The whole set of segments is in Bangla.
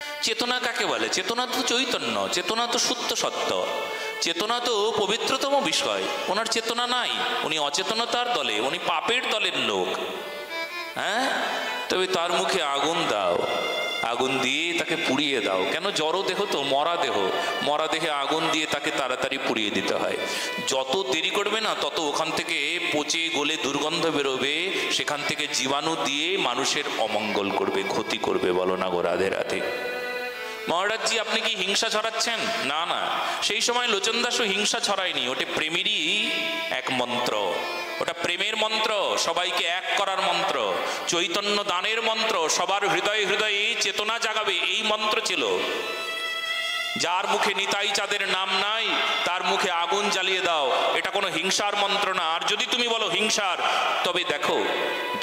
চেতনা কাকে বলে? চেতনা তো চৈতন্য, চেতনা তো শুদ্ধ সত্য, চেতনা তো পবিত্রতম বিষয়। ওনার চেতনা নাই, উনি অচেতনতার দলে, উনি পাপের দলের লোক। হ্যাঁ, তবে তার মুখে আগুন দাও, আগুন দিয়ে তাকে পুড়িয়ে দাও। কেন? জড় দেহ তো, মরা দেহ, মরা দেহে আগুন দিয়ে তাকে তাড়াতাড়ি পুড়িয়ে দিতে হয়। যত দেরি করবে না তত ওখান থেকে পচে গলে দুর্গন্ধ বেরোবে, সেখান থেকে জীবাণু দিয়ে মানুষের অমঙ্গল করবে, ক্ষতি করবে। বলো না গো রাধে রাধে। মহারাজজি আপনি কি হিংসা ছড়াচ্ছেন? না না, সেই সময় লোচন দাসও হিংসা ছড়ায়নি, ওটা প্রেমেরই এক মন্ত্র, ওটা প্রেমের মন্ত্র, সবাইকে এক করার মন্ত্র, চৈতন্য দানের মন্ত্র, সবার হৃদয়ে হৃদয়ে চেতনা জাগাবে, এই মন্ত্র ছিল। যার মুখে নিতাই চাঁদের নাম নাই তার মুখে আগুন জ্বালিয়ে দাও, এটা কোনো হিংসার মন্ত্র না। আর যদি তুমি বলো হিংসার, তবে দেখো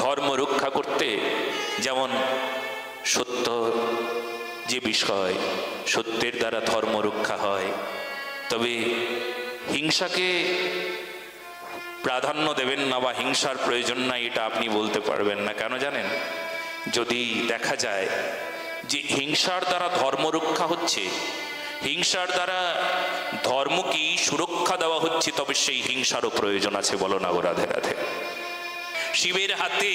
ধর্ম রক্ষা করতে যেমন সত্য যে বিষয়, সত্যের দ্বারা ধর্ম রক্ষা হয়, তবে হিংসাকে প্রাধান্য দেবেন না বা হিংসার প্রয়োজন নাই এটা আপনি বলতে পারবেন না। কেন জানেন? যদি দেখা যায় যে হিংসার দ্বারা ধর্ম রক্ষা হচ্ছে, হিংসার দ্বারা ধর্মকে সুরক্ষা দেওয়া হচ্ছে, তবে সেই হিংসারও প্রয়োজন আছে। বলো না গো রাধে রাধে। শিবের হাতে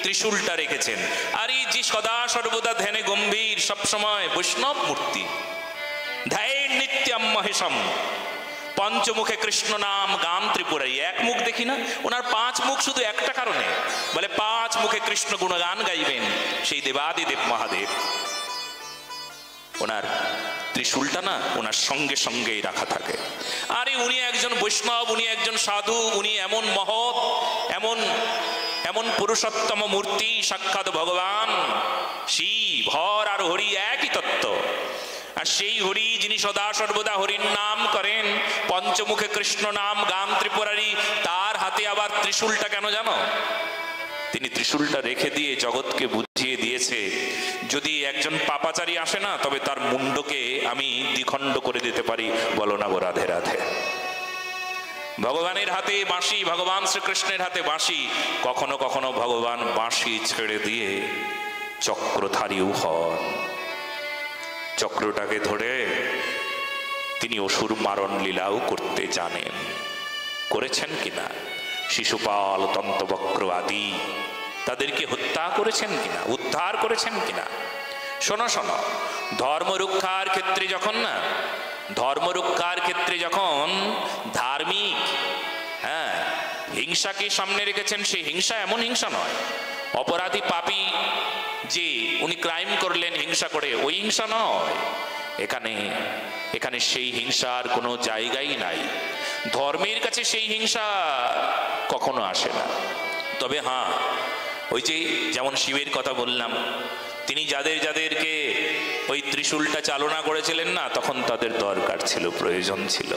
ত্রিশূলটা রেখেছেন, আর এই যে সদা সর্বদা ধ্যানে গম্ভীর, সবসময় বৈষ্ণব মূর্তি, ধ্যান নিত্যম মহেশম, পঞ্চমুখে কৃষ্ণ নাম গান ত্রিপুরারি। এক মুখ দেখি না, ওনার পাঁচ মুখ শুধু একটা কারণে, বলে পাঁচ মুখে কৃষ্ণ গুণগান গাইবেন সেই দেবাদিদেব মহাদেব। ওনার ত্রিশূলটা না ওনার সঙ্গে সঙ্গেই রাখা থাকে। আরে উনি একজন বৈষ্ণব, উনি একজন সাধু, উনি এমন মহৎ, এমন এমন পুরুষোত্তম মূর্তি, সাক্ষাৎ ভগবান শিব। হর আর হরি একই তত্ত্ব। আর সেই হরি যিনি সদা সর্বদা হরির নাম করেন, পঞ্চমুখে কৃষ্ণ নাম গান ত্রিপুরারি, তার হাতে আবার ত্রিশূলটা কেন জানো? তিনি ত্রিশূলটা রেখে দিয়ে জগৎকে বুঝিয়ে দিয়েছে, যদি একজন পাপাচারী আসে না, তবে তার মুন্ডকে আমি দ্বিখণ্ড করে দিতে পারি। বলো না গো রাধে রাধে। ভগবানের হাতে বাঁশি, ভগবান শ্রীকৃষ্ণের হাতে বাঁশি, কখনো কখনো ভগবান বাঁশি ছেড়ে দিয়ে চক্রধারীও হন। চক্রটাকে ধরে তিনি অসুর মারণ লীলাও করতে জানেন। করেছেন কিনা? শিশুপাল, দন্তবক্র আদি তাদেরকে হত্যা করেছেন কিনা, উদ্ধার করেছেন কিনা? শোনো শোনো, ধর্ম রক্ষার ক্ষেত্রে যখন না, ধর্ম রক্ষার ক্ষেত্রে যখন ধার্মিক হিংসাকে সামনে রেখেছেন, সেই হিংসা এমন হিংসা নয় অপরাধী পাপী যে উনি ক্রাইম করলেন হিংসা করে, ওই হিংসা নয়। এখানে এখানে সেই হিংসার কোনো জায়গাই নাই। ধর্মের কাছে সেই হিংসা কখনো আসে না। তবে হ্যাঁ, ওই যে যেমন শিবের কথা বললাম, তিনি যাদের যাদেরকে ওই ত্রিশূলটা চালনা করেছিলেন না, তখন তাদের দরকার ছিল, প্রয়োজন ছিল।